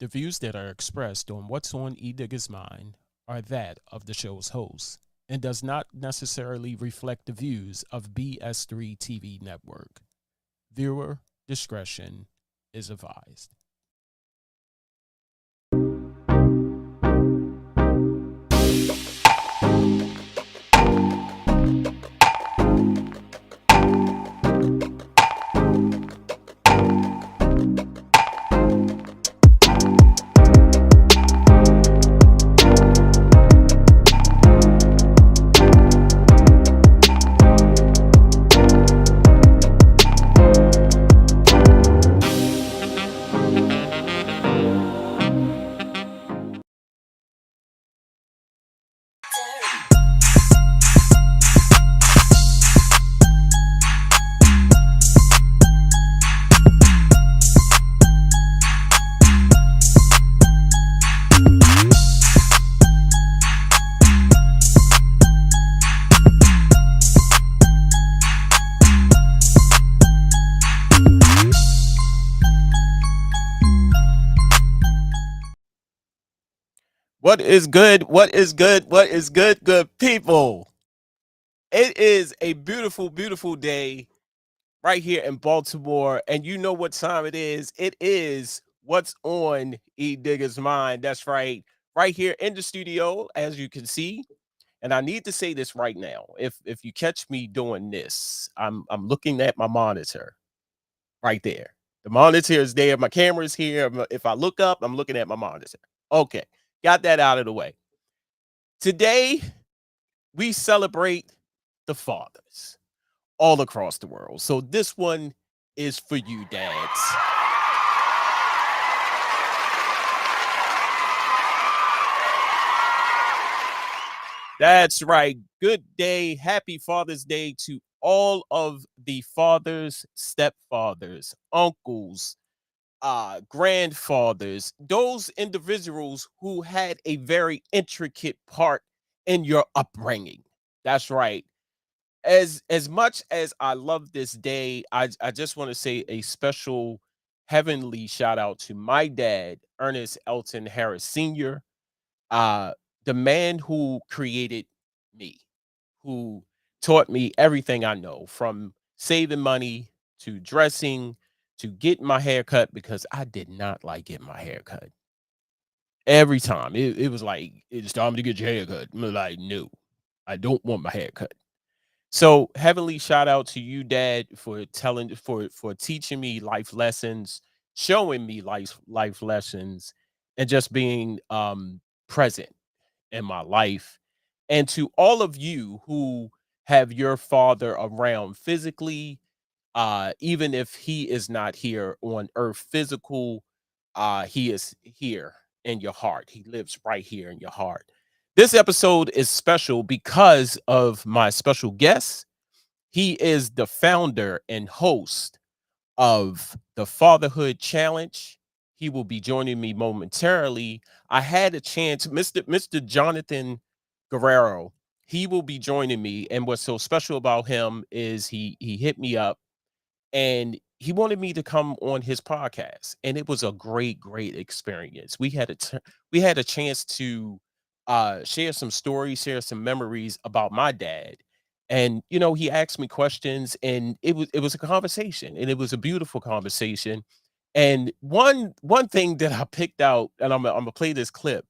The views that are expressed on What's on Edigga's Mind are that of the show's host and does not necessarily reflect the views of BS3 TV Network. Viewer discretion is advised. What is good? What is good? What is good, good people? It is a beautiful, beautiful day right here in Baltimore. And you know what time it is? It is What's on Edigga's Mind. That's right. Right here in the studio, as you can see. And I need to say this right now. If you catch me doing this, I'm looking at my monitor right there. The monitor is there. My camera is here. If I look up, I'm looking at my monitor. Okay. Got that out of the way. Today, we celebrate the fathers all across the world. So this one is for you, dads. That's right. Good day. Happy Father's Day to all of the fathers, stepfathers, uncles, grandfathers, those individuals who had a very intricate part in your upbringing. That's right. As much as I love this day, I just want to say a special heavenly shout out to my dad, Ernest Elton Harris Sr., uh, the man who created me, who taught me everything I know, from saving money to dressing to getting my hair cut, because I did not like getting my hair cut. Every time it was like, it's time to get your hair cut. I'm like, no, I don't want my hair cut. So heavenly shout out to you, Dad, for teaching me life lessons, showing me life lessons, and just being present in my life. And to all of you who have your father around physically, even if he is not here on earth physical, he is here in your heart. He lives right here in your heart. This episode is special because of my special guest. He is the founder and host of the Fatherhood Challenge. He will be joining me momentarily. I had a chance, Mr. Jonathan Guerrero. He will be joining me, and what's so special about him is he hit me up and he wanted me to come on his podcast, and it was a great experience. We had a chance to share some stories, share some memories about my dad. And he asked me questions, and it was a conversation, and it was a beautiful conversation. And one thing that I picked out, and I'm gonna play this clip,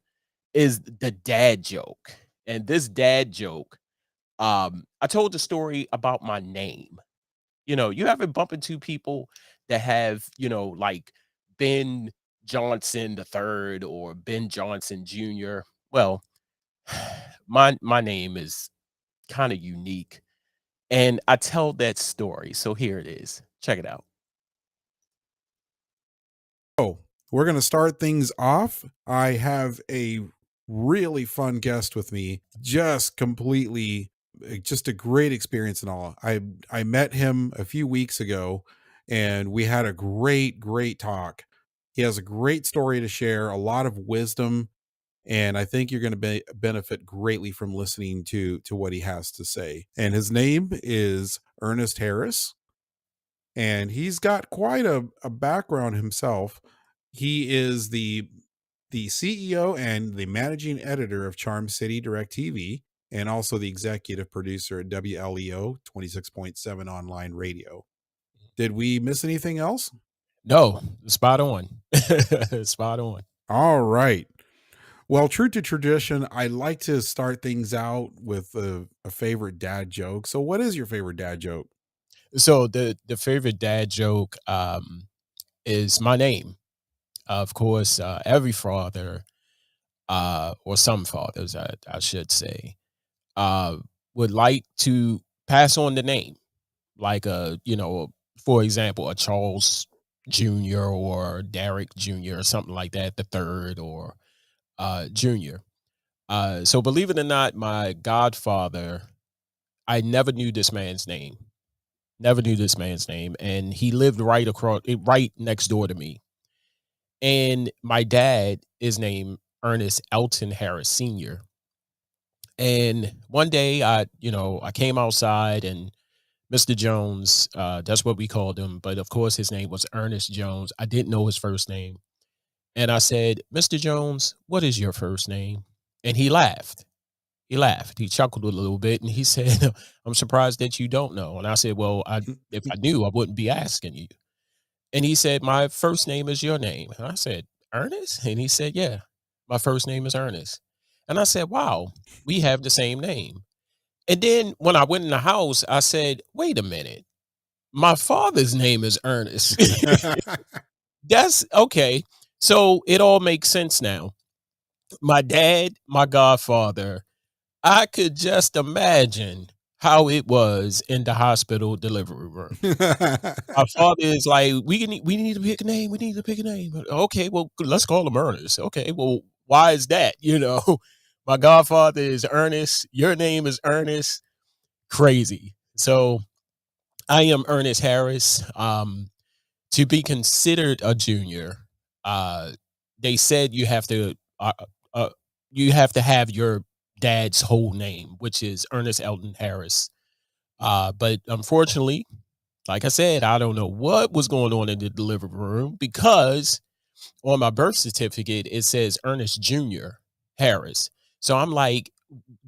is the dad joke. And this dad joke, I told the story about my name. You haven't bump into people that have, like Ben Johnson the third or Ben Johnson Jr. Well, my name is kind of unique, and I tell that story. So here it is. Check it out. Oh, we're going to start things off. I have a really fun guest with me. Just a great experience and all. I met him a few weeks ago and we had a great talk. He has a great story to share, a lot of wisdom, and I think you're going to benefit greatly from listening to what he has to say. And his name is Ernest Harris, and he's got quite a background himself. He is the the CEO and the managing editor of Charm City Direct TV, and also the executive producer at WLEO 26.7 online radio. Did we miss anything else? No, spot on. Spot on. All right. Well, true to tradition, I like to start things out with a favorite dad joke. So, what is your favorite dad joke? So the favorite dad joke is my name. Of course, every father, or some fathers, I should say, uh, would like to pass on the name, like for example, a Charles Jr. or Derek Jr. or something like that, the third or Junior. So believe it or not, my godfather, I never knew this man's name. Never knew this man's name, and he lived right next door to me. And my dad is named Ernest Elton Harris Sr. And one day I came outside and Mr. Jones, that's what we called him, but of course his name was Ernest Jones. I didn't know his first name. And I said, "Mr. Jones, what is your first name?" And he laughed. He laughed. He chuckled a little bit and he said, "I'm surprised that you don't know." And I said, "Well, if I knew, I wouldn't be asking you." And he said, "My first name is your name." And I said, "Ernest?" And he said, "Yeah, my first name is Ernest." And I said, "Wow, we have the same name." And then when I went in the house, I said, "Wait a minute. My father's name is Ernest." That's okay. So it all makes sense now. My dad, my godfather, I could just imagine how it was in the hospital delivery room. My father is like, we need to pick a name. We need to pick a name. Okay, well, let's call him Ernest. Okay, well, why is that? My godfather is Ernest. Your name is Ernest. Crazy. So I am Ernest Harris. To be considered a junior, uh, they said uh, you have to have your dad's whole name, which is Ernest Elton Harris. But unfortunately, like I said, I don't know what was going on in the delivery room because on my birth certificate it says Ernest Junior Harris. So I'm like,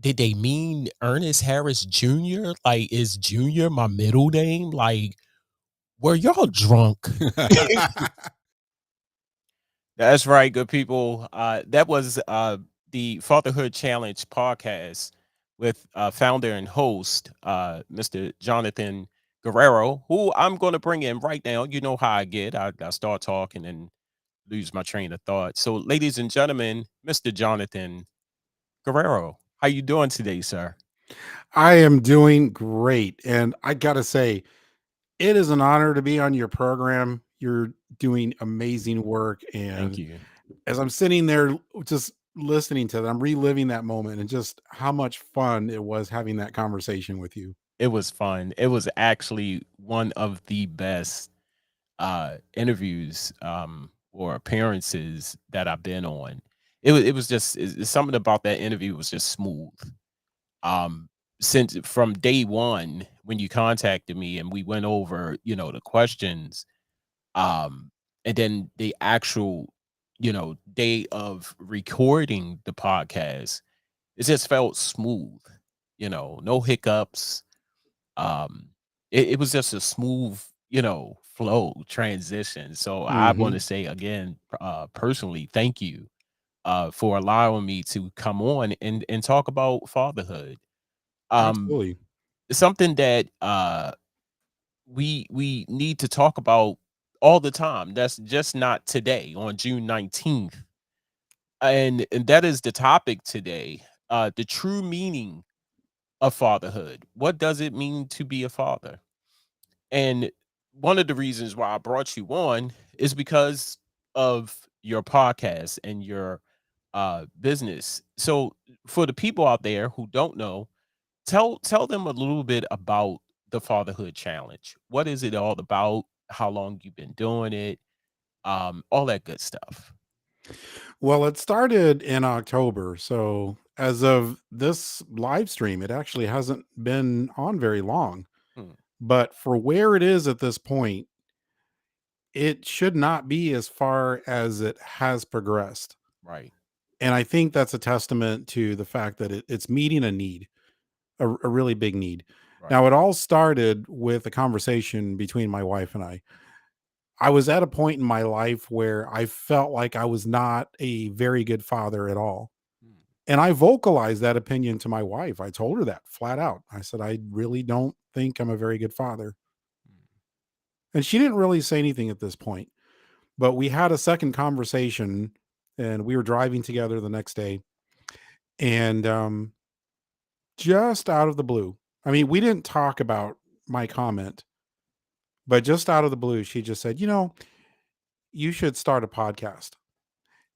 did they mean Ernest Harris Jr.? Like, is Junior my middle name? Like, were y'all drunk? That's right, good people. That was the Fatherhood Challenge podcast with founder and host, Mr. Jonathan Guerrero, who I'm going to bring in right now. You know how I get. I start talking and lose my train of thought. So, ladies and gentlemen, Mr. Jonathan Guerrero, how you doing today, sir? I am doing great. And I got to say, it is an honor to be on your program. You're doing amazing work. Thank And you. as I'm sitting there just listening to that, I'm reliving that moment and just how much fun it was having that conversation with you. It was fun. It was actually one of the best interviews or appearances that I've been on. It was just something about that interview was just smooth. Um, since from day one when you contacted me and we went over, the questions, um, and then the actual, day of recording the podcast, it just felt smooth. No hiccups. um it was just a smooth, flow transition. So I want to Hmm. say again, personally, thank you for allowing me to come on and talk about fatherhood. um Absolutely. Something that we need to talk about all the time. That's just not today on June 19th. And that is the topic today. The true meaning of fatherhood. What does it mean to be a father? And one of the reasons why I brought you on is because of your podcast and your business. So for the people out there who don't know, tell them a little bit about the Fatherhood Challenge. What is it all about? How long you've been doing it? All that good stuff. Well, it started in October. So as of this live stream, it actually hasn't been on very long. Hmm. But for where it is at this point, it should not be as far as it has progressed. Right. And I think that's a testament to the fact that it's meeting a need, a really big need. Right. Now, it all started with a conversation between my wife and I. I was at a point in my life where I felt like I was not a very good father at all. Mm, And I vocalized that opinion to my wife. I told her that flat out. I said, I really don't think I'm a very good father. mm. And she didn't really say anything at this point, but we had a second conversation and we were driving together the next day. And just out of the blue, I mean, we didn't talk about my comment, but just out of the blue, she just said, you should start a podcast.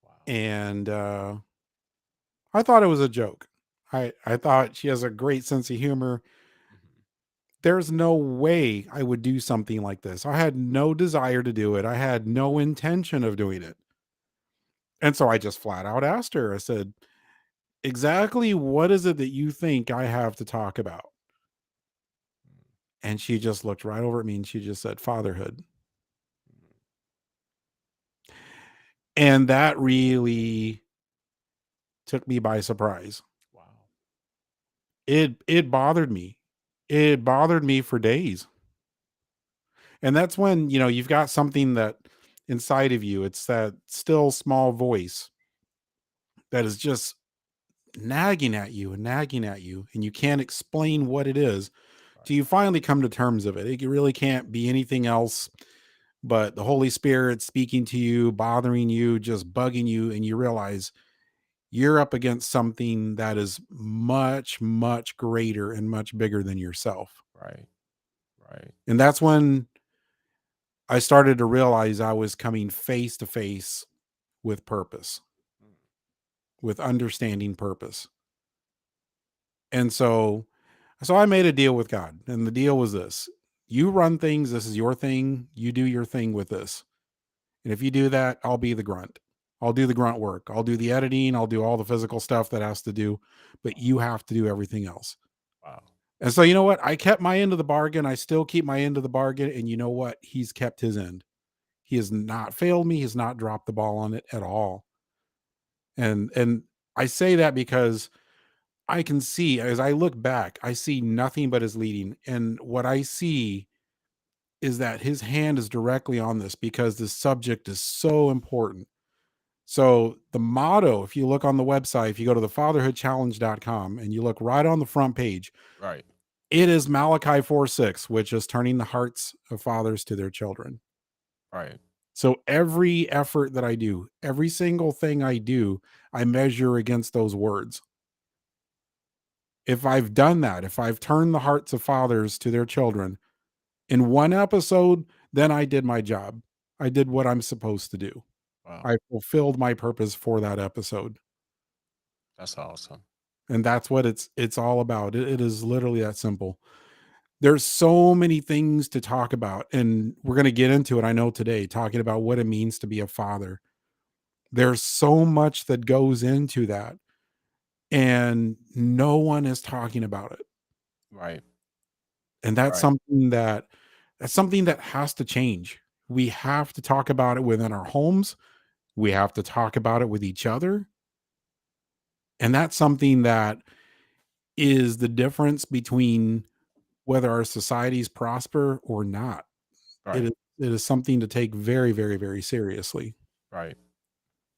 Wow. And I thought it was a joke. I thought she has a great sense of humor. Mhm. There's no way I would do something like this. I had no desire to do it. I had no intention of doing it. And so I just flat out asked her, I said, exactly what is it that you think I have to talk about? Mm, And she just looked right over at me and she just said, fatherhood. mm. And that really took me by surprise. Wow. It bothered me. It bothered me for days. And that's when, you've got something that inside of you, it's that still small voice that is just nagging at you and nagging at you, and you can't explain what it is till Right. you finally come to terms of it. It really can't be anything else but the Holy Spirit speaking to you, bothering you, just bugging you, and you realize you're up against something that is much, much greater and much bigger than yourself. Right. Right. And that's when I started to realize I was coming face to face with purpose, Mm. with understanding purpose. And so I made a deal with God. And the deal was this: you run things, this is your thing, you do your thing with this. And if you do that, I'll be the grunt. I'll do the grunt work. I'll do the editing, I'll do all the physical stuff that has to do, but Wow. you have to do everything else. Wow. And so you know what? I kept my end of the bargain. I still keep my end of the bargain. And you know what? He's kept his end. He has not failed me. He's not dropped the ball on it at all. And I say that because I can see, as I look back, I see nothing but his leading. And what I see is that his hand is directly on this because this subject is so important. So the motto, if you look on the website, if you go to thefatherhoodchallenge.com and you look right on the front page, Right. it is Malachi 4:6, which is turning the hearts of fathers to their children. Right. So every effort that I do, every single thing I do, I measure against those words. If I've done that, if I've turned the hearts of fathers to their children in one episode, then I did my job. I did what I'm supposed to do. Wow. I fulfilled my purpose for that episode. That's awesome. And that's what it's all about. It is literally that simple. There's so many things to talk about, and we're going to get into it, I know, today, talking about what it means to be a father. There's so much that goes into that, and no one is talking about it. Right. And Right. that's something that has to change. We have to talk about it within our homes. We have to talk about it with each other. And that's something that is the difference between whether our societies prosper or not. It Right. is it is something to take very, very, very seriously. Right.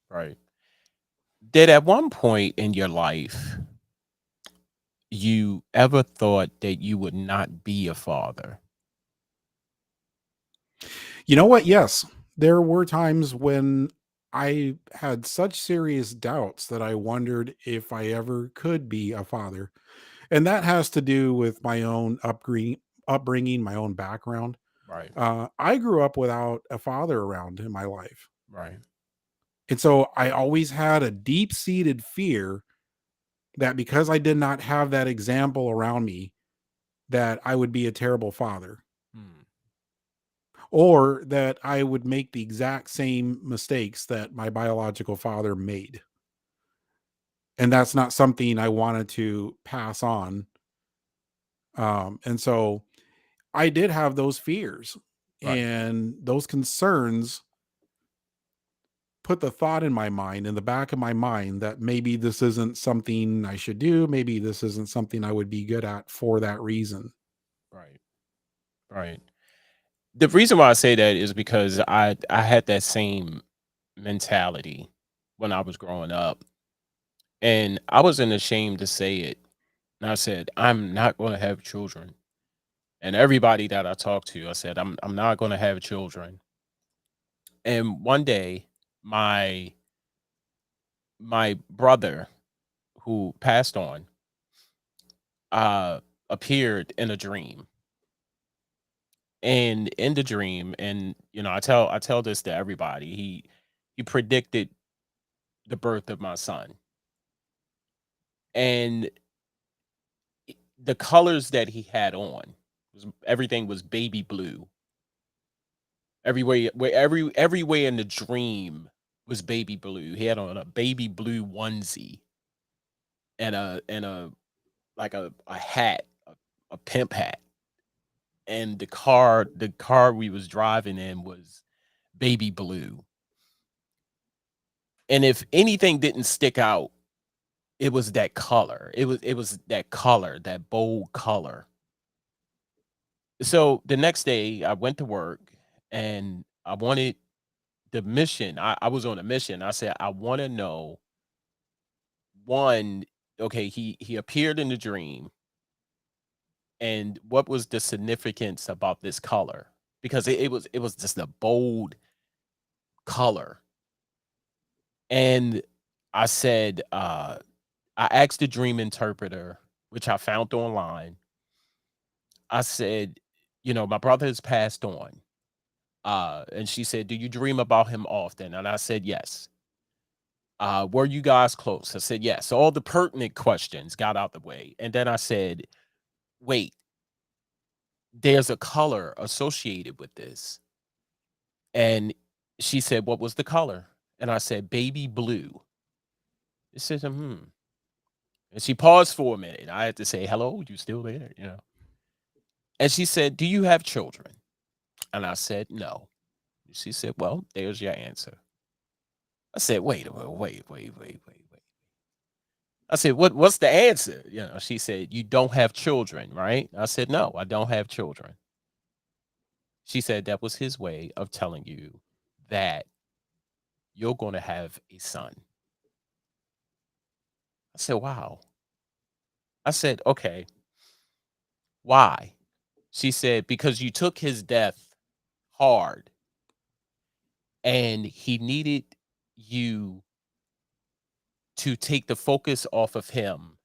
Right. Did at one point in your life you ever thought that you would not be a father? You know what? Yes, there were times when I had such serious doubts that I wondered if I ever could be a father. And that has to do with my own upbringing, my own background. Right. I grew up without a father around in my life. Right. And so I always had a deep seated fear that because I did not have that example around me, that I would be a terrible father Mm. or that I would make the exact same mistakes that my biological father made. And that's not something I wanted to pass on. And so I did have those fears Right. and those concerns put the thought in my mind, in the back of my mind, that maybe this isn't something I should do. Maybe this isn't something I would be good at for that reason. Right. Right. The reason why I say that is because I had that same mentality when I was growing up, and I wasn't ashamed to say it. And I said, "I'm not gonna have children." And everybody that I talked to, I said, I'm not gonna have children." And one day, my my brother who passed on, uh, appeared in a dream. And in the dream, and, I tell this to everybody, he predicted the birth of my son. And the colors that he had on everything was baby blue. Everywhere in the dream was baby blue. He had on a baby blue onesie and a like a hat, a pimp hat. And the car we was driving in was baby blue. And if anything didn't stick out, it was that color. It was that color, that bold color. So the next day I went to work and I wanted the mission. I was on a mission. I said, I want to know one, okay, he appeared in the dream, and what was the significance about this color? Because it was just a bold color. And I said, I asked the dream interpreter, which I found online. I said, my brother has passed on. And she said, "Do you dream about him often?" And I said, "Yes." Were you guys close? I said, "Yes." So all the pertinent questions got out the way. And then I said, "Wait, there's a color associated with this." And she said, "What was the color?" And I said, "Baby blue." She said, "Hmm." And she paused for a minute. I had to say, "Hello, you still there?" And she said, "Do you have children?" And I said, "No." She said, "Well, there's your answer." I said, "Wait, wait, wait, wait, wait, wait." I said, "What's the answer?" She said, "You don't have children, right?" I said, "No, I don't have children." She said that was his way of telling you that you're going to have a son. I said, "Wow." I said, "Okay, why?" She said, "Because you took his death hard and he needed you to take the focus off of him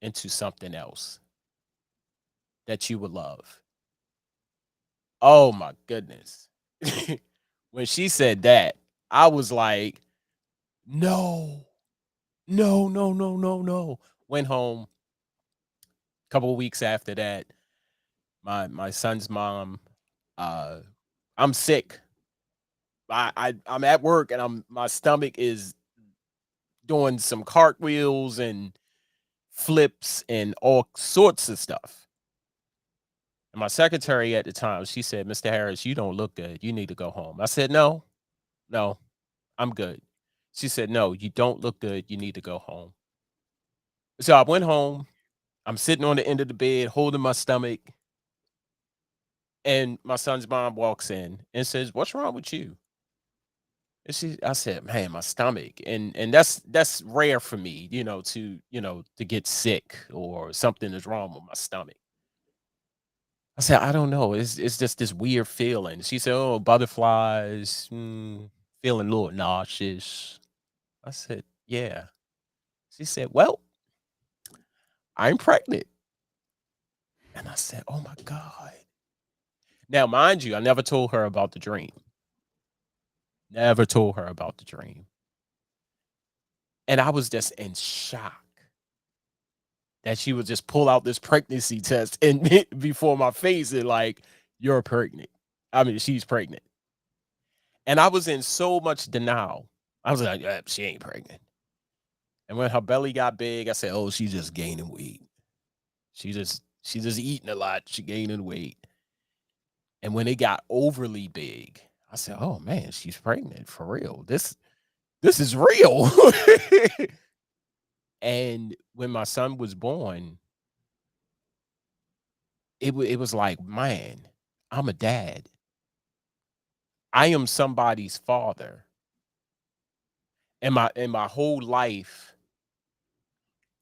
into something else that you would love." Oh my goodness. When she said that, I was like, "No, no, no, no, no, no." Went home. A couple of weeks after that, my son's mom, uh, I'm sick. I'm at work and my stomach is doing some cartwheels and flips and all sorts of stuff. And my secretary at the time, she said, "Mr. Harris, you don't look good. You need to go home." I said, "No, no, I'm good." She said, "No, you don't look good. You need to go home." So I went home. I'm sitting on the end of the bed, holding my stomach, and my son's mom walks in and says, "What's wrong with you?" I said, "Man, my stomach," and that's rare for me, to get sick or something is wrong with my stomach. I said, "I don't know. It's just this weird feeling." She said, "Oh, butterflies, feeling a little nauseous." I said, "Yeah." She said, "Well, I'm pregnant." And I said, "Oh my God." Now, mind you, I never told her about the dream. Never told her about the dream. And I was just in shock that she would just pull out this pregnancy test and before my face and like, "You're pregnant." I mean, she's pregnant. And I was in so much denial. I was like, She ain't pregnant." And when her belly got big, I said, "Oh, she's just gaining weight. She just eating a lot. She gaining weight." And when it got overly big, I said, "Oh man, she's pregnant for real. this is real. And when my son was born, it was like, man, I'm a dad. I am somebody's father. And my whole life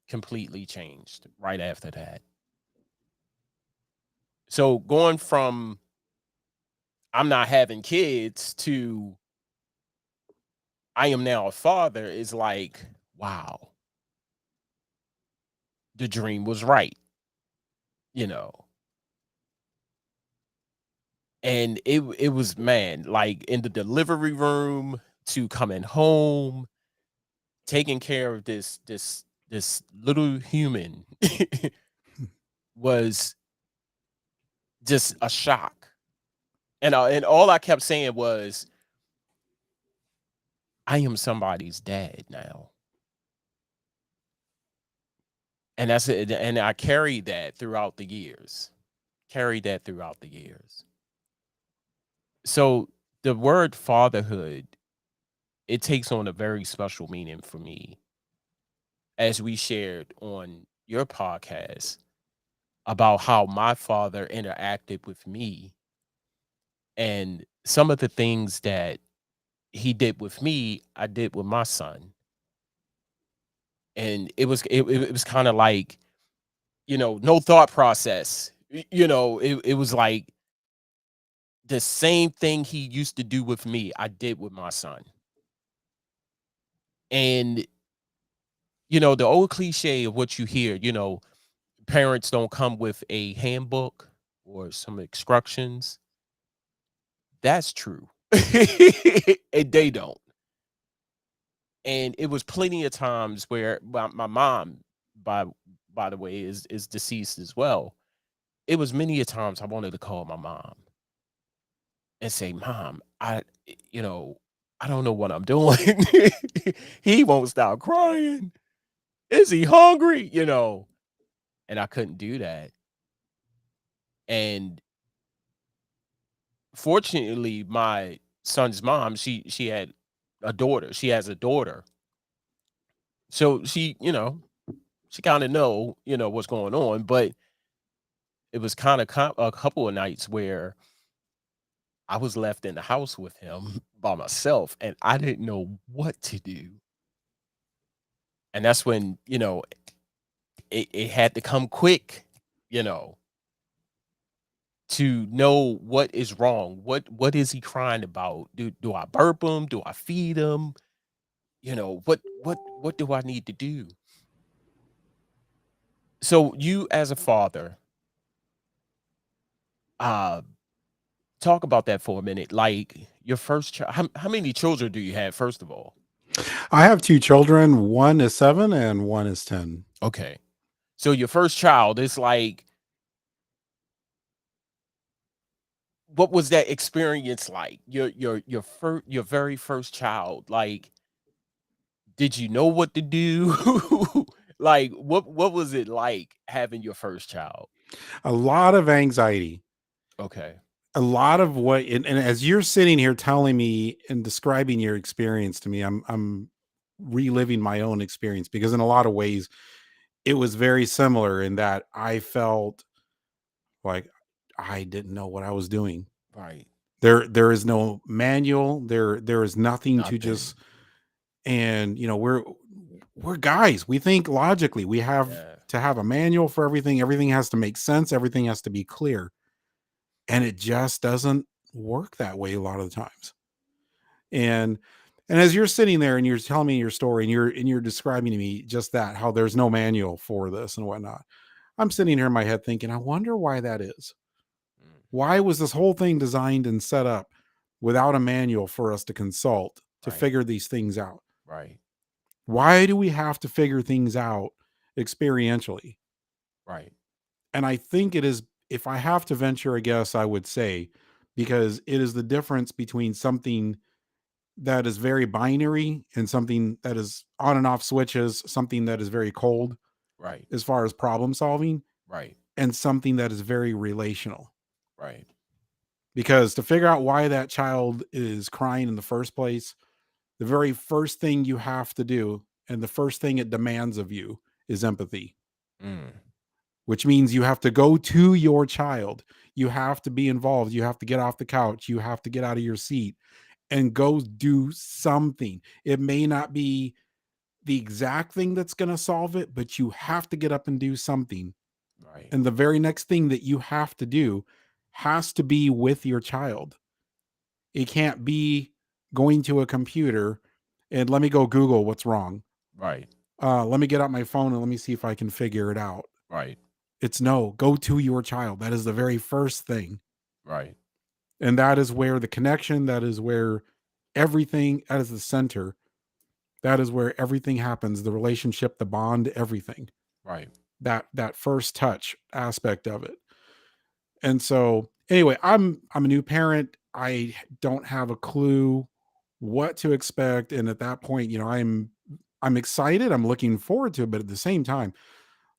completely changed right after that. So going from I'm not having kids to I am now a father is like, wow, the dream was right, you know. And it was, man, like in the delivery room to coming home, taking care of this little human was just a shock. And all I kept saying was, I am somebody's dad now. And that's it. And I carried that throughout the years. Carried that throughout the years. So the word fatherhood, it takes on a very special meaning for me, as we shared on your podcast about how my father interacted with me and some of the things that he did with me, I did with my son. And it was kind of like, no thought process. It was like the same thing he used to do with me, I did with my son. And the old cliche of what you hear, parents don't come with a handbook or some instructions. That's true. And they don't. And it was plenty of times where my mom, by by the way, is deceased as well. It was many a times I wanted to call my mom and say, "Mom, you know, I don't know what I'm doing." He won't stop crying. Is he hungry? And I couldn't do that. And fortunately, my son's mom, she had a daughter. She has a daughter. So she kind of know what's going on, but it was kind of a couple of nights where I was left in the house with him by myself and I didn't know what to do. And that's when, it had to come quick, you know, to know what is wrong. What is he crying about? Do I burp him? Do I feed him? What do I need to do? So you as a father, uh talk about that for a minute. Like your first child, how many children do you have, first of all? I have two children. One is 7 and one is 10. Okay. So your first child is like, what was that experience like? Your very first child. Like, did you know what to do? Like, what was it like having your first child? A lot of anxiety. Okay. A lot of what and as you're sitting here telling me and describing your experience to me, I'm reliving my own experience because in a lot of ways it was very similar in that I felt like I didn't know what I was doing. Right. There is no manual. There is nothing to Nothing. just and we're guys. We think logically. We have Yeah. to have a manual for everything. Everything has to make sense. Everything has to be clear. And it just doesn't work that way a lot of the times. And and as you're sitting there and you're telling me your story and you're describing to me just that, how there's no manual for this and whatnot. I'm sitting here in my head thinking, I wonder why that is. Mm. Why was this whole thing designed and set up without a manual for us to consult to Right. figure these things out? Right. Why do we have to figure things out experientially? Right. And I think it is, if I have to venture a guess, I would say, because it is the difference between something that is very binary and something that is on and off switches, something that is very cold Right. as far as problem solving, Right. and something that is very relational. Right. Because to figure out why that child is crying in the first place, The very first thing you have to do, and the first thing it demands of you, is empathy, Mm. which means you have to go to your child. You have to be involved. You have to get off the couch. You have to get out of your seat and go do something. It may not be the exact thing that's going to solve it, but you have to get up and do something. Right. And the very next thing that you have to do has to be with your child. It can't be going to a computer and let me go Google what's wrong. Right. Let me get out my phone and let me see if I can figure it out. Right. It's no, go to your child. That is the very first thing. Right. And that is where the connection, that is where everything, that is the center. That is where everything happens, the relationship, the bond, everything. Right. That first touch aspect of it. And so anyway, I'm a new parent. I don't have a clue what to expect. And at that point, I'm excited. I'm looking forward to it. But at the same time,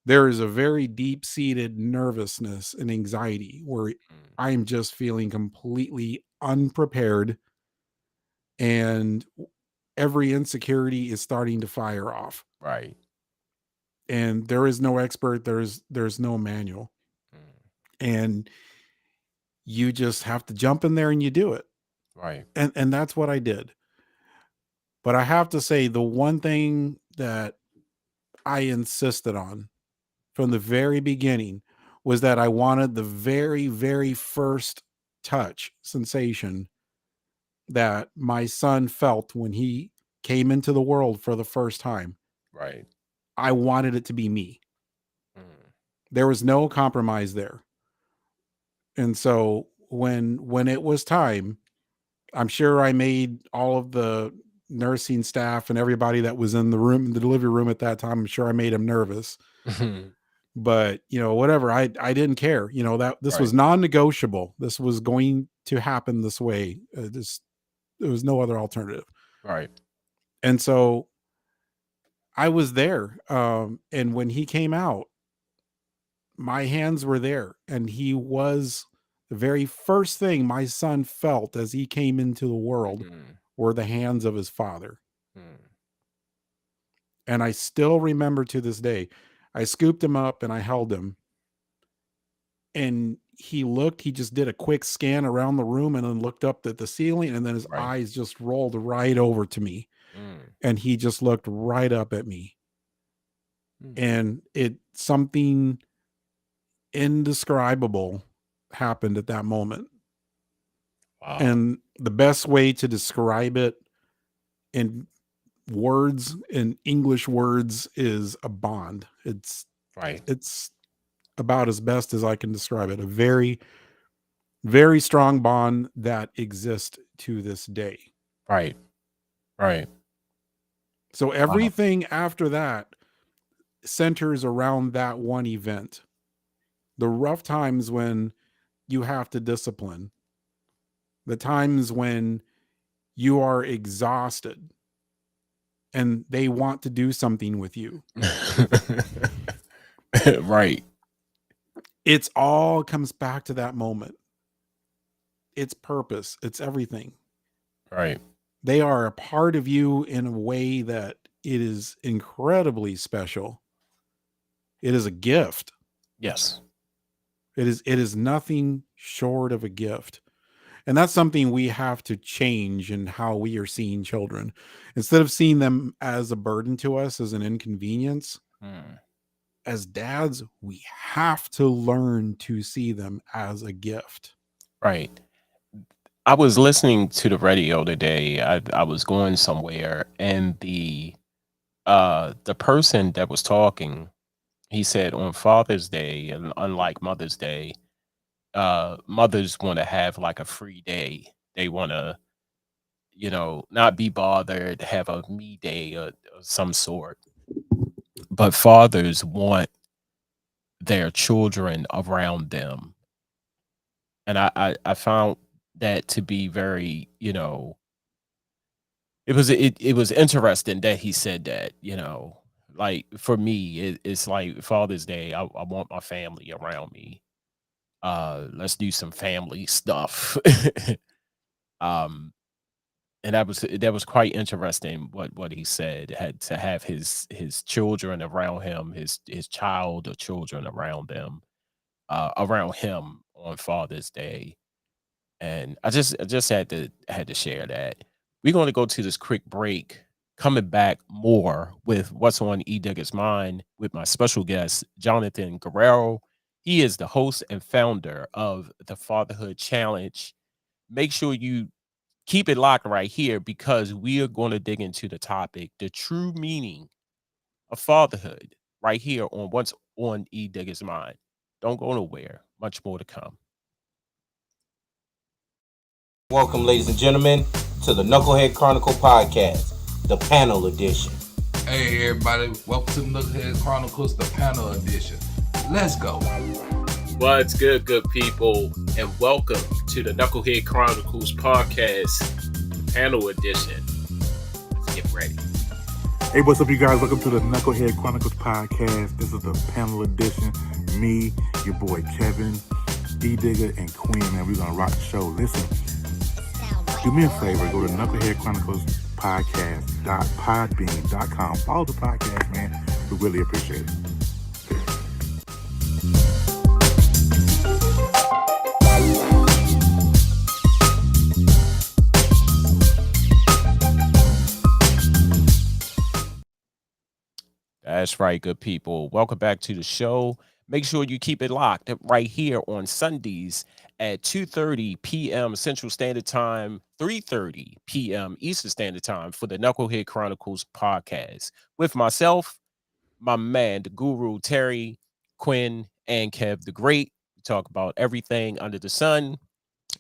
there is a very deep-seated nervousness and anxiety where Mm. I'm just feeling completely unprepared and every insecurity is starting to fire off. Right. And there is no expert, there's no manual. Mm. And you just have to jump in there and you do it. Right. And that's what I did. But I have to say the one thing that I insisted on from the very beginning was that I wanted the very, very first touch sensation that my son felt when he came into the world for the first time. Right. I wanted it to be me. Mm. There was no compromise there. And so when it was time, I'm sure I made all of the nursing staff and everybody that was in the room, the delivery room at that time, I'm sure I made them nervous. But whatever, I didn't care. That this was Right. non-negotiable. This was going to happen this way. There was no other alternative. Right. And so I was there. And when he came out, my hands were there, and he was the very first thing my son felt as he came into the world Mhm. were the hands of his father. Mm. And I still remember to this day, I scooped him up and I held him, and he just did a quick scan around the room and then looked up at the ceiling, and then his Right. eyes just rolled right over to me, Mm. and he just looked right up at me. Mm. And something indescribable happened at that moment. Wow. And the best way to describe it in words, in English words, is a bond. Right. It's about as best as I can describe it. A very, very strong bond that exists to this day. Right. Right. So Wow. everything after that centers around that one event. The rough times when you have to discipline, the times when you are exhausted and they want to do something with you. Right. It's all comes back to that moment. It's purpose, it's everything. Right. They are a part of you in a way that it is incredibly special. It is a gift. Yes. It is nothing short of a gift. And that's something we have to change in how we are seeing children. Instead of seeing them as a burden to us, as an inconvenience, Mm. as dads, we have to learn to see them as a gift. Right. I was listening to the radio today. I was going somewhere, and the person that was talking, he said on Father's Day, and unlike Mother's Day, mothers want to have like a free day. They want to, not be bothered, have a me day of some sort. But fathers want their children around them. And I found that to be very, it was interesting that he said that, like for me, it's like Father's Day. I want my family around me. Let's do some family stuff. um and that was quite interesting what he said. Had to have his children around him, his child or children around them, around him on Father's Day. And I just had to share that. We're going to go to this quick break. Coming back more with what's on Edigga's mind with my special guest, Jonathan Guerrero. He is the host and founder of the Fatherhood Challenge. Make sure you keep it locked right here because we are going to dig into the topic, the true meaning of fatherhood, right here on what's on Edigga's mind. Don't go nowhere. Much more to come. Welcome, ladies and gentlemen, to the Knucklehead Chronicle podcast, the panel edition. Hey everybody, welcome to Knucklehead Chronicles, the panel edition. Let's go. What's good, good people, and welcome to the Knucklehead Chronicles podcast, panel edition. Let's get ready. Hey, what's up, you guys? Welcome to the Knucklehead Chronicles podcast. This is the panel edition. Me, your boy Kevin, Edigga, and Queen, man. We're going to rock the show. Listen, do me a favor. Go to Knucklehead Chronicles podcast.podbean.com. Follow the podcast, man. We really appreciate it. That's right, good people. Welcome back to the show. Make sure you keep it locked right here on Sundays at 2:30 p.m. Central Standard Time, 3:30 p.m. Eastern Standard Time for the Knucklehead Chronicles podcast with myself, my man, the guru Terry, Quinn, and Kev the Great. We talk about everything under the sun,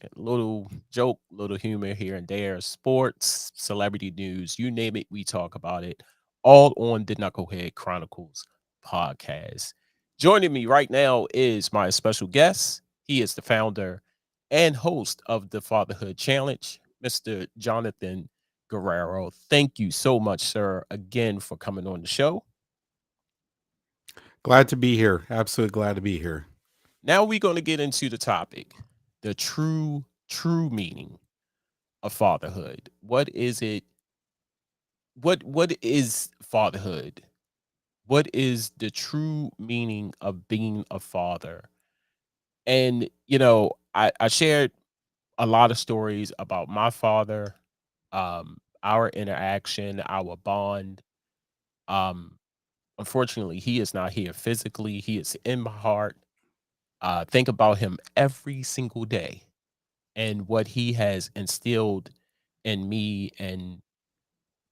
a little joke, little humor here and there, sports, celebrity news, you name it, we talk about it. All on the Knucklehead Chronicles podcast. Joining me right now is my special guest. He is the founder and host of the Fatherhood Challenge, Mr. Jonathan Guerrero. Thank you so much, sir, again for coming on the show. Glad to be here. Absolutely glad to be here. Now we're going to get into the topic, the true meaning of fatherhood. What is it? What is fatherhood? What is the true meaning of being a father? And I shared a lot of stories about my father, our interaction, our bond. Um, Unfortunately, he is not here physically. He is in my heart. Think about him every single day and what he has instilled in me and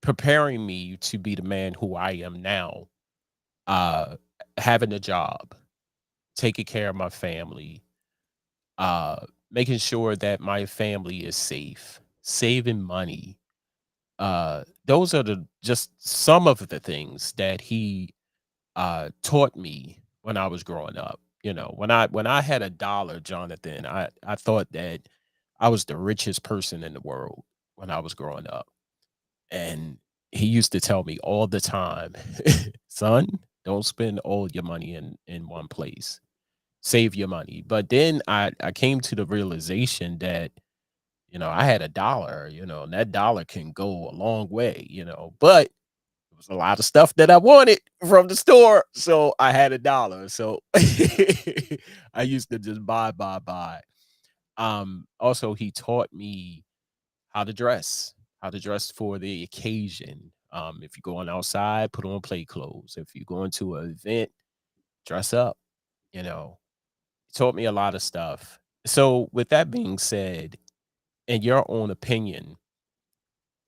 preparing me to be the man who I am now. Uh, Having a job, taking care of my family, making sure that my family is safe, saving money. Those are the just some of the things that he taught me when I was growing up. When I had a dollar, Jonathan, I thought that I was the richest person in the world when I was growing up. And he used to tell me all the time, son, don't spend all your money in one place. Save your money. But then I came to the realization that, I had a dollar, and that dollar can go a long way, but there was a lot of stuff that I wanted from the store. So I had a dollar. So I used to just buy. Also he taught me how to dress for the occasion. If you're going outside, put on play clothes. If you're going to an event, dress up. You know, he taught me a lot of stuff. So, with that being said, in your own opinion,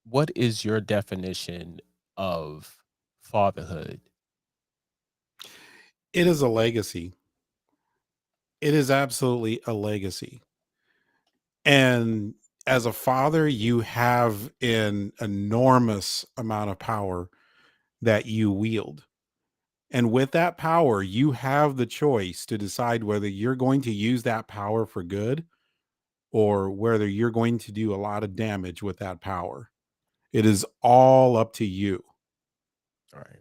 what is your definition of fatherhood? It is a legacy. It is absolutely a legacy. And as a father, you have an enormous amount of power that you wield. And with that power, you have the choice to decide whether you're going to use that power for good or whether you're going to do a lot of damage with that power. It is all up to you. All right.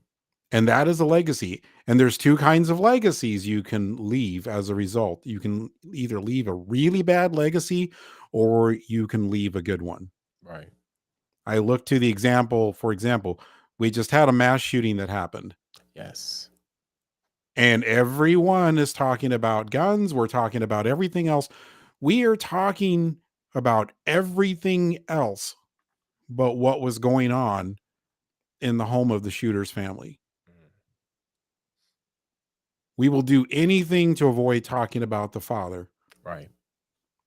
And that is a legacy. And there's two kinds of legacies you can leave as a result. You can either leave a really bad legacy or you can leave a good one. Right. I look to the example, for example, we just had a mass shooting that happened. Yes. And everyone is talking about guns. We're talking about everything else. We are talking about everything else but what was going on in the home of the shooter's family. We will do anything to avoid talking about the father Right.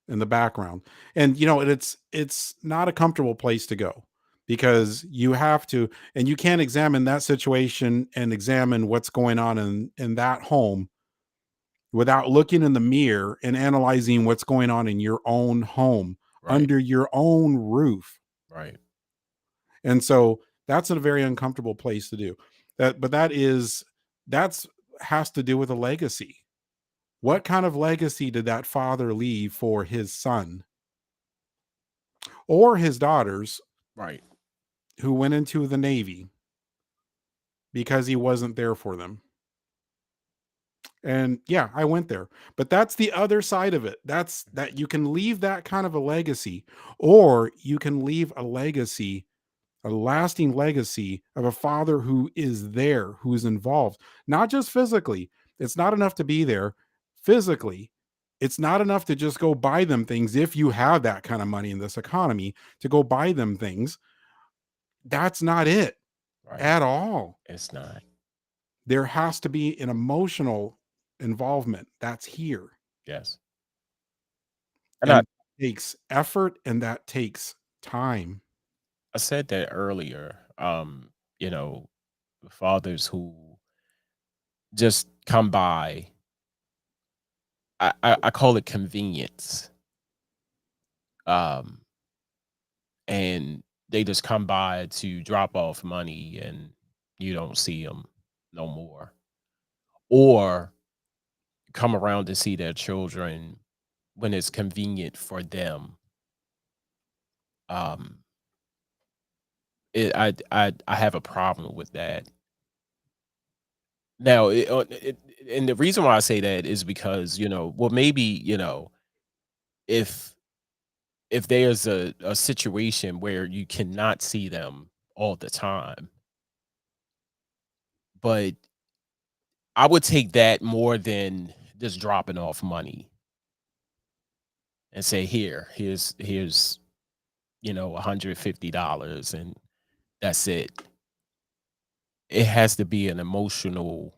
in the background. And it's not a comfortable place to go, because you have to, and you can't examine that situation and examine what's going on in that home without looking in the mirror and analyzing what's going on in your own home, Right. under your own roof. Right. And so that's a very uncomfortable place to do that. But that's has to do with a legacy. What kind of legacy did that father leave for his son or his daughters Right. who went into the Navy because he wasn't there for them? And yeah, I went there. But that's the other side of it. That's that you can leave that kind of a legacy, or you can leave a legacy, a lasting legacy of a father who is there, who is involved, not just physically. It's not enough to be there physically. It's not enough to just go buy them things. If you have that kind of money in this economy to go buy them things, that's not it Right. at all. It's not. There has to be an emotional involvement that's here. Yes. And And that takes effort, and that takes time. I said that earlier. You know, fathers who just come by. I call it convenience. Um, and they just come by to drop off money, and you don't see them no more, or come around to see their children when it's convenient for them. Um, I have a problem with that. Now, and the reason why I say that is because, well, maybe, if there's a situation where you cannot see them all the time, but I would take that more than just dropping off money and say, here's $150, and that's it. It has to be an emotional,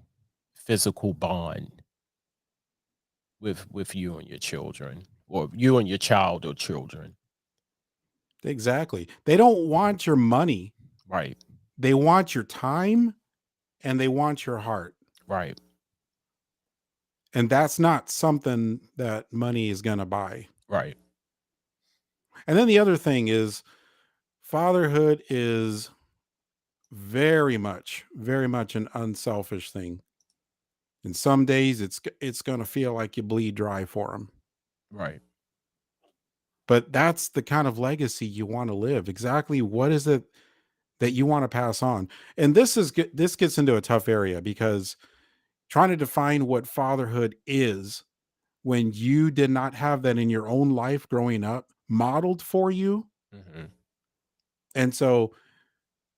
physical bond with you and your children, or you and your child or children. Exactly. They don't want your money. Right. They want your time, and they want your heart. Right. And that's not something that money is going to buy. Right. And then the other thing is, fatherhood is very much an unselfish thing. And some days it's going to feel like you bleed dry for them. Right. But that's the kind of legacy you want to live. Exactly what is it that you want to pass on? And this gets into a tough area, because trying to define what fatherhood is when you did not have that in your own life growing up modeled for you. Hmm. And so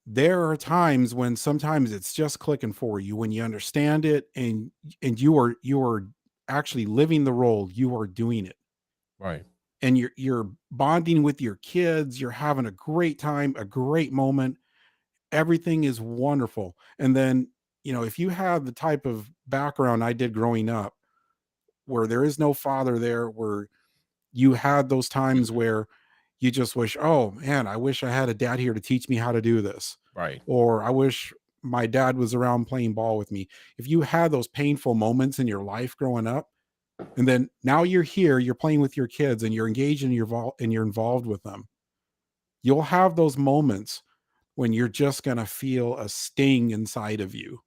there are times when sometimes it's just clicking for you, when you understand it, and you are actually living the role, you are doing it, Right. and you're bonding with your kids, you're having a great time, a great moment, everything is wonderful. And then, if you have the type of background I did growing up, where there is no father there, where you had those times Hmm. where you just wish, oh man, I wish I had a dad here to teach me how to do this, Right. or I wish my dad was around playing ball with me. If you had those painful moments in your life growing up, and then now you're here, you're playing with your kids, and you're engaged, and you're involved with them, you'll have those moments when you're just going to feel a sting inside of you,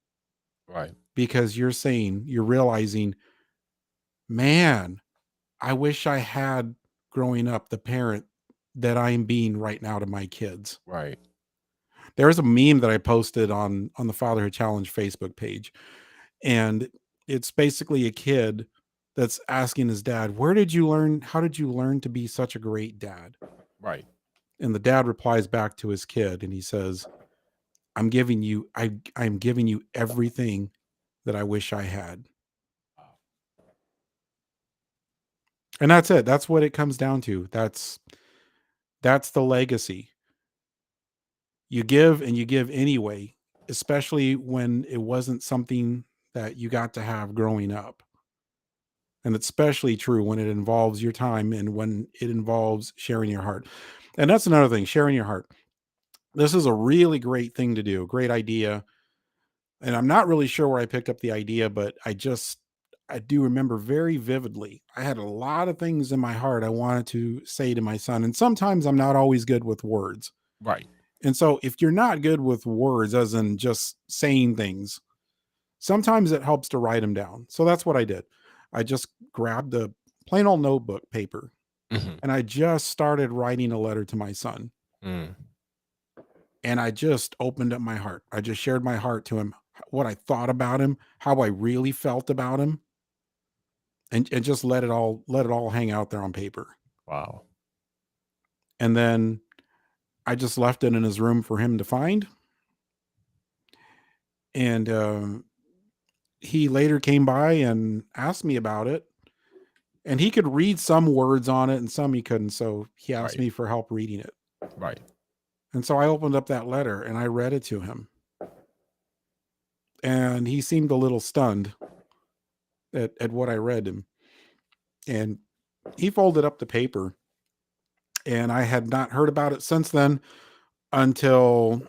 Right. because you're realizing, man, I wish I had, growing up, the parent that I'm being right now to my kids. Right. There's a meme that I posted on the Fatherhood Challenge Facebook page, and it's basically a kid that's asking his dad, "Where did you learn? How did you learn to be such a great dad?" Right. And the dad replies back to his kid and he says, I'm giving you everything that I wish I had. And that's it. That's what it comes down to. That's the legacy. You give and you give anyway, especially when it wasn't something that you got to have growing up. And it's especially true when it involves your time and when it involves sharing your heart. And that's another thing, sharing your heart. This is a really great thing to do, great idea. And I'm not really sure where I picked up the idea, but I do remember very vividly. I had a lot of things in my heart I wanted to say to my son. And sometimes I'm not always good with words. Right. And so if you're not good with words, as in just saying things, sometimes it helps to write them down. So that's what I did. I just grabbed a plain old notebook paper Mhm. and I just started writing a letter to my son. Mm. And I just opened up my heart. I just shared my heart to him, what I thought about him, how I really felt about him, and just let it all hang out there on paper. Wow. And then I just left it in his room for him to find. And he later came by and asked me about it. And he could read some words on it and some he couldn't. So he asked Right. me for help reading it. Right. And so I opened up that letter and I read it to him. And he seemed a little stunned at what I read him. And he folded up the paper. And I had not heard about it since then until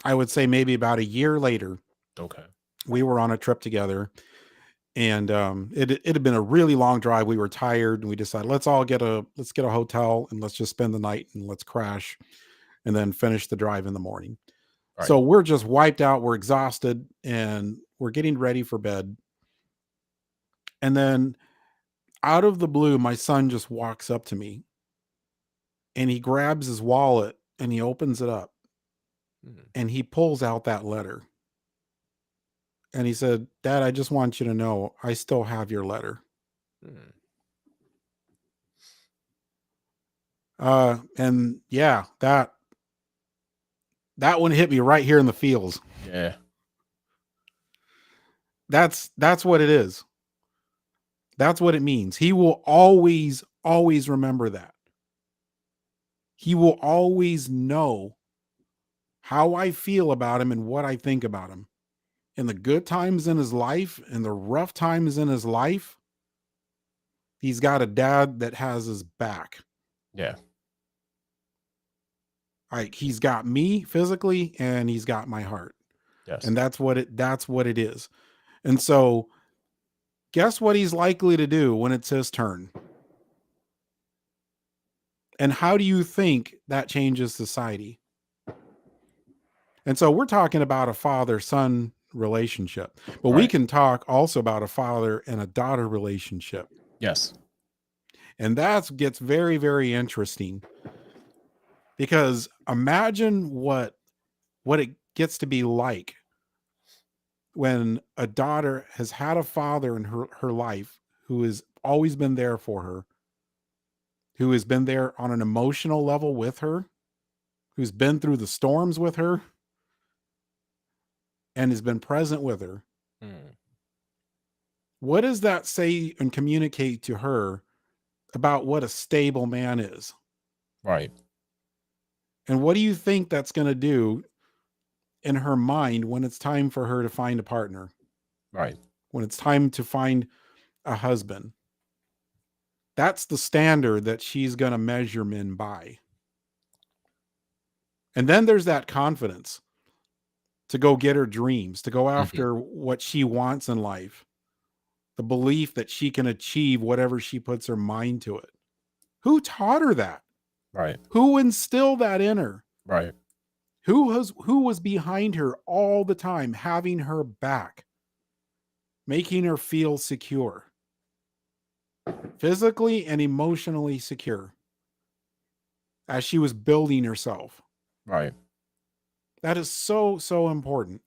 I would say maybe about a year later. Okay. We were on a trip together. And it had been a really long drive. We were tired and we decided let's get a hotel and let's just spend the night and let's crash and then finish the drive in the morning. Right. So we're just wiped out, we're exhausted, and we're getting ready for bed. And then out of the blue, my son just walks up to me and he grabs his wallet and he opens it up and he pulls out that letter. And he said, Dad, I just want you to know I still have your letter. And yeah, that one hit me right here in the feels. Yeah. That's what it is. That's what it means. He will always remember that. He will always know how I feel about him and what I think about him. In the good times in his life, in the rough times in his life, he's got a dad that has his back. Yeah. Like he's got me physically and he's got my heart. Yes. And that's what it is. And so guess what he's likely to do when it's his turn? And how do you think that changes society? And so we're talking about a father-son relationship, but we Right. can talk also about a father and a daughter relationship. Yes. And that gets very, very interesting because imagine what it gets to be like when a daughter has had a father in her life who has always been there for her, who has been there on an emotional level with her, who's been through the storms with her, and has been present with her. What does that say and communicate to her about what a stable man is? Right. And what do you think that's going to do in her mind when it's time for her to find a partner? Right. When it's time to find a husband? That's the standard that she's going to measure men by. And then there's that confidence to go get her dreams, to go after what she wants in life. The belief that she can achieve whatever she puts her mind to it. Who taught her that? Right. Who instilled that in her? Right. Who was behind her all the time, having her back, making her feel secure, physically and emotionally secure as she was building herself? Right. That is so, so important.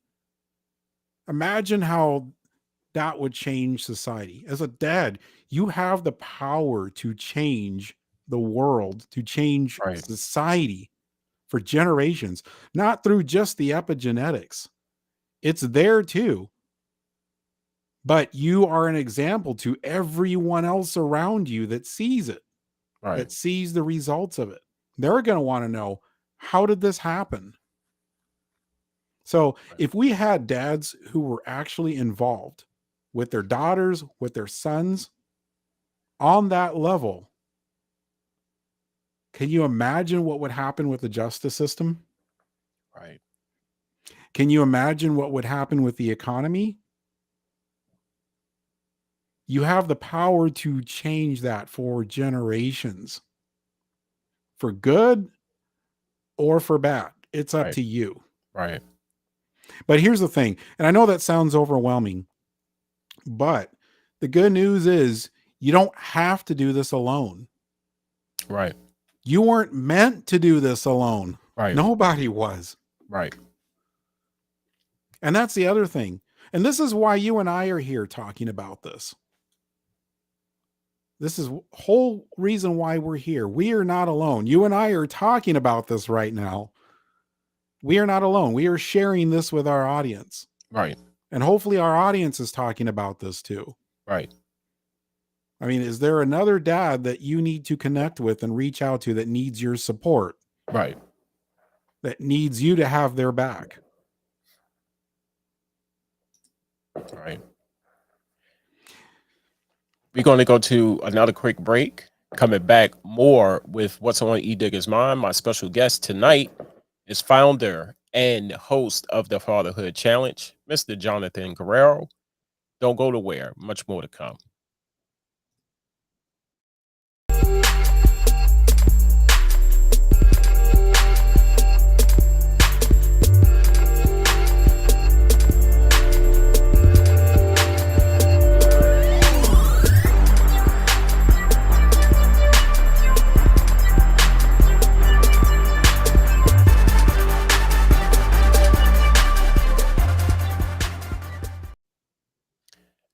Imagine how that would change society. As a dad, you have the power to change the world, to change Right. society for generations, not through just the epigenetics. It's there too. But you are an example to everyone else around you that sees it, Right. that sees the results of it. They're going to want to know, how did this happen? So Right. if we had dads who were actually involved with their daughters, with their sons on that level, can you imagine what would happen with the justice system? Right. Can you imagine what would happen with the economy? You have the power to change that for generations, for good or for bad. It's up Right. to you. Right. But here's the thing, and I know that sounds overwhelming, but the good news is you don't have to do this alone. Right. You weren't meant to do this alone. Right. Nobody was. Right. And that's the other thing. And this is why you and I are here talking about this. This is whole reason why we're here. We are not alone. You and I are talking about this right now. We are not alone. We are sharing this with our audience. Right. And hopefully our audience is talking about this too. Right. I mean, is there another dad that you need to connect with and reach out to that needs your support, Right. that needs you to have their back? Right. We're going to go to another quick break. Coming back more with what's on Edigga's mind. My special guest tonight is founder and host of the Fatherhood Challenge, Mr. Jonathan Guerrero. Don't go to where. Much more to come.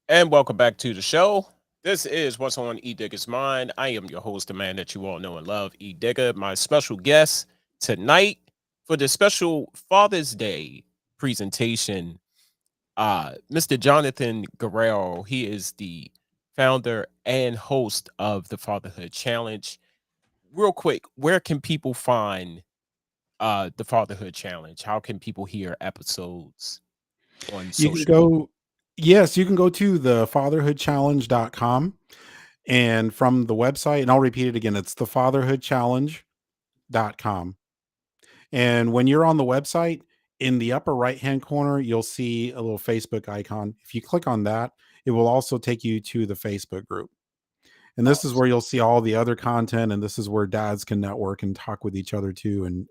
And welcome back to the show. This is What's on Edigga's Mind. I am your host, the man that you all know and love, Edigga. My special guest tonight for the special Father's Day presentation, Mr. Jonathan Guerrero. He is the founder and host of the Fatherhood Challenge. Real quick, where can people find the Fatherhood Challenge? How can people hear episodes on You can social media? go, yes, you can go to the fatherhoodchallenge.com, and from the website, and I'll repeat it again, it's the fatherhoodchallenge.com. And when you're on the website, in the upper right hand corner, you'll see a little Facebook icon. If you click on that, it will also take you to the Facebook group. And this is where you'll see all the other content, and this is where dads can network and talk with each other too, and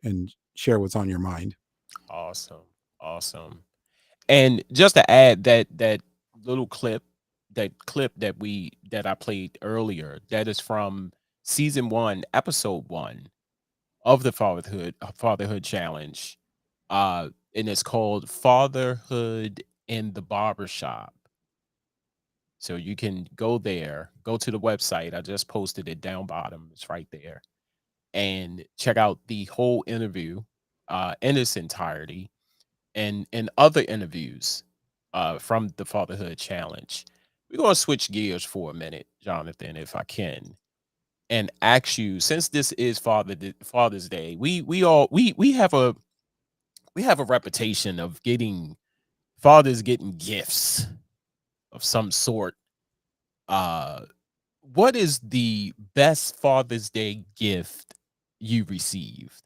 share what's on your mind. Awesome. Awesome. And just to add that little clip, that I played earlier, that is from season 1, episode 1 of the Fatherhood Challenge. And it's called Fatherhood in the Barbershop. So you can go there, go to the website. I just posted it down bottom. It's right there. And check out the whole interview in its entirety, and other interviews from the Fatherhood Challenge. We're going to switch gears for a minute, Jonathan, if I can, and ask you, since this is Father's Day, we have a reputation of fathers getting gifts of some sort. What is the best Father's Day gift you received?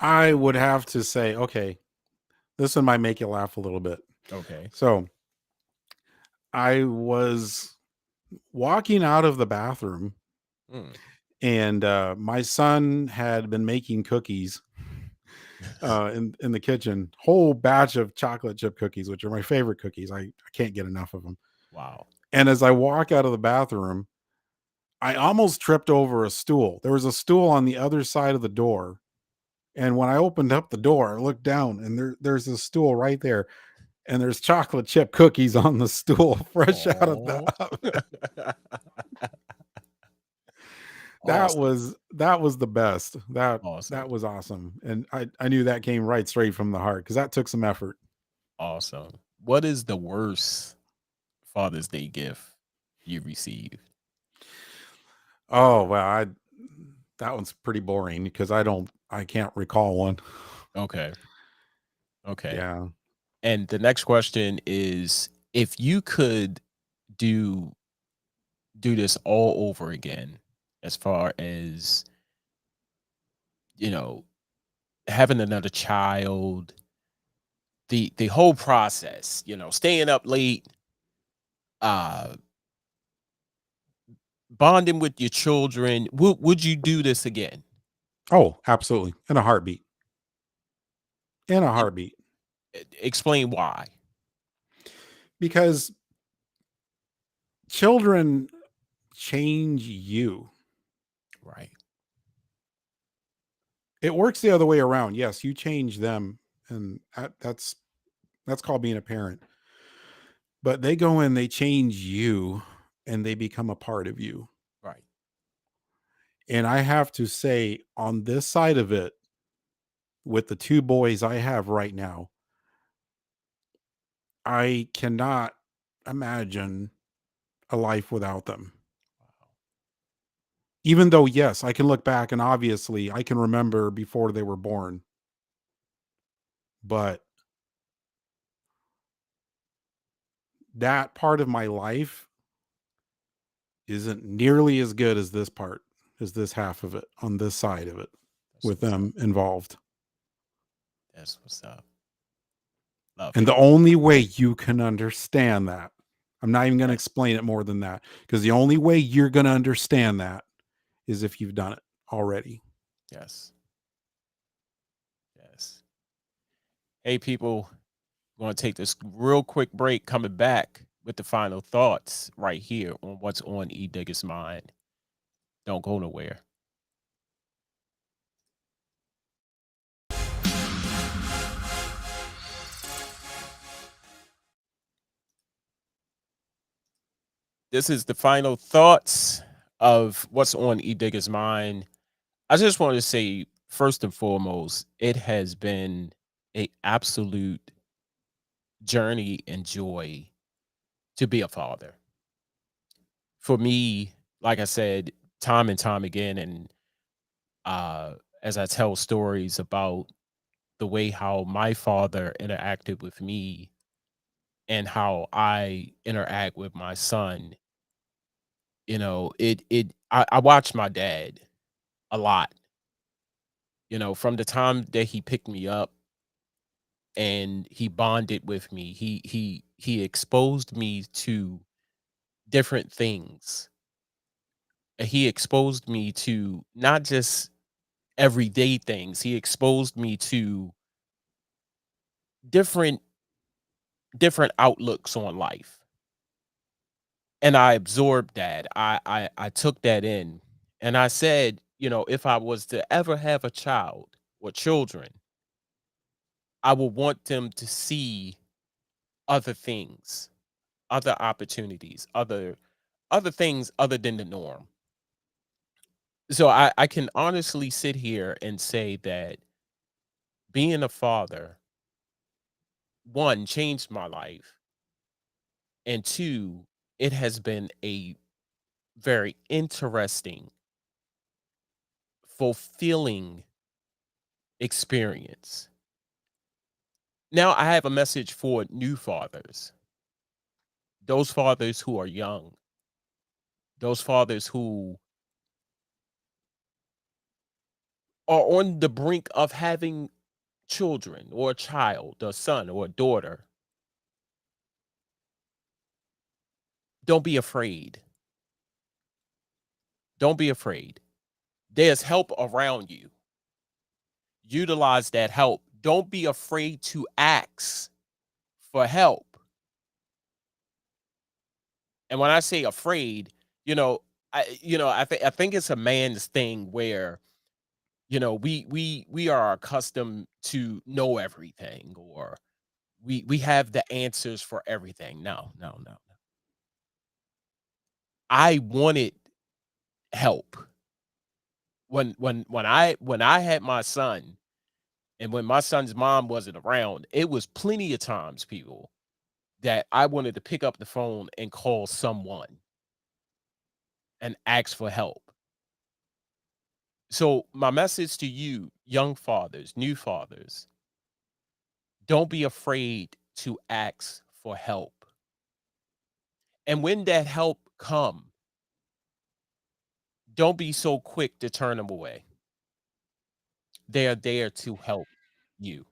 I would have to say, okay, this one might make you laugh a little bit. Okay. So I was walking out of the bathroom, and my son had been making cookies in the kitchen, whole batch of chocolate chip cookies, which are my favorite cookies. I can't get enough of them. Wow. And as I walk out of the bathroom, I almost tripped over a stool. There was a stool on the other side of the door. And when I opened up the door, I looked down, and there's a stool right there. and there's chocolate chip cookies on the stool fresh out of the Oh. oven. Awesome. That was the best. Awesome. That was awesome. And I knew that came right straight from the heart because that took some effort. Awesome. What is the worst Father's Day gift you received? Oh well, that one's pretty boring because I can't recall one. Okay. Okay. Yeah. And the next question is, if you could do this all over again, as far as, you know, having another child, the whole process, staying up late, uh bonding with your children, would you do this again? Oh, absolutely. In a heartbeat. In a And heartbeat. explain why. Because children change you. Right. It works the other way around. Yes, you change them, and that's called being a parent. But they go in, they change you, and they become a part of you. Right. And I have to say, on this side of it, with the two boys I have right now, I cannot imagine a life without them. Even though, yes, I can look back and obviously I can remember before they were born, but that part of my life isn't nearly as good as this part, as this half of it on this side of it That's with what's up. them involved. That's what's up. Love And it. the only way you can understand that, I'm not even going to Right. explain it more than that, because the only way you're going to understand that is if you've done it already. Yes. Yes. Hey, people, we're going to take this real quick break. Coming back with the final thoughts right here on what's on Edigga's mind. Don't go nowhere. This is the final thoughts of what's on Edigga's mind. I just want to say, first and foremost, it has been a absolute journey and joy to be a father. For me, like I said, time and time again, and uh, as I tell stories about the way how my father interacted with me and how I interact with my son, I watch my dad a lot, from the time that he picked me up and he bonded with me. He exposed me to different things. And he exposed me to not just everyday things. He exposed me to different different outlooks on life. And I absorbed that. I took that in. And I said, if I was to ever have a child or children, I would want them to see other things, other opportunities, other things other than the norm. So I can honestly sit here and say that being a father, one, changed my life, and two, it has been a very interesting, fulfilling experience. Now I have a message for new fathers, those fathers who are young, those fathers who are on the brink of having children or a child, a son or a daughter. Don't be afraid. Don't be afraid. There's help around you. Utilize that help. Don't be afraid to ask for help. And when I say afraid, you know, I think it's a man's thing where, we are accustomed to know everything, or we have the answers for everything. No, no, no. I wanted help when I had my son, and when my son's mom wasn't around. It was plenty of times, people, that I wanted to pick up the phone and call someone and ask for help. So my message to you, young fathers, new fathers, don't be afraid to ask for help. And when that help come, don't be so quick to turn them away. They are there to help you.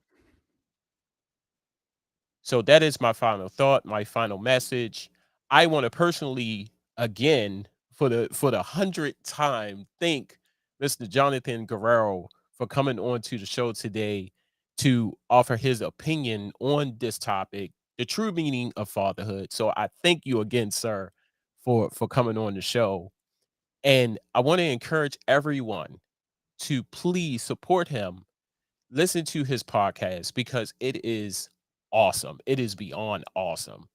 So that is my final thought, my final message. I want to personally, again, for the 100th time, thank Mr. Jonathan Guerrero for coming on to the show today to offer his opinion on this topic, the true meaning of fatherhood. So I thank you again, sir, for coming on the show. And I want to encourage everyone to please support him, listen to his podcast, because it is awesome. It is beyond awesome.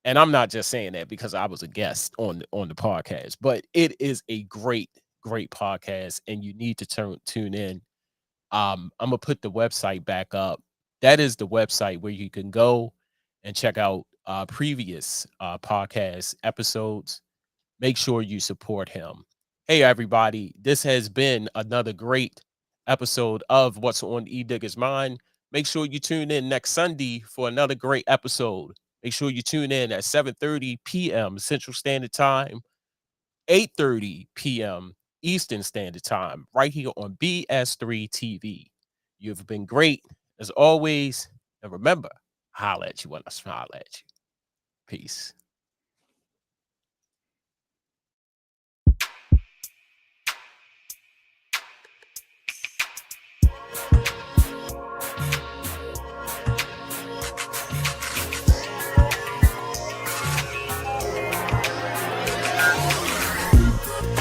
And I'm not just saying that because I was a guest on the podcast, but it is a great, great podcast, and you need to tune in. I'm gonna put the website back up. That is the website where you can go and check out previous podcast episodes. Make sure you support him. Hey, everybody, this has been another great episode of What's on Edigga's Mind. Make sure you tune in next Sunday for another great episode. Make sure you tune in at 7:30 p.m. Central Standard Time, 8:30 p.m. Eastern Standard Time, right here on BS3 TV. You've been great, as always. And remember, holla at you when I smile at you. Peace.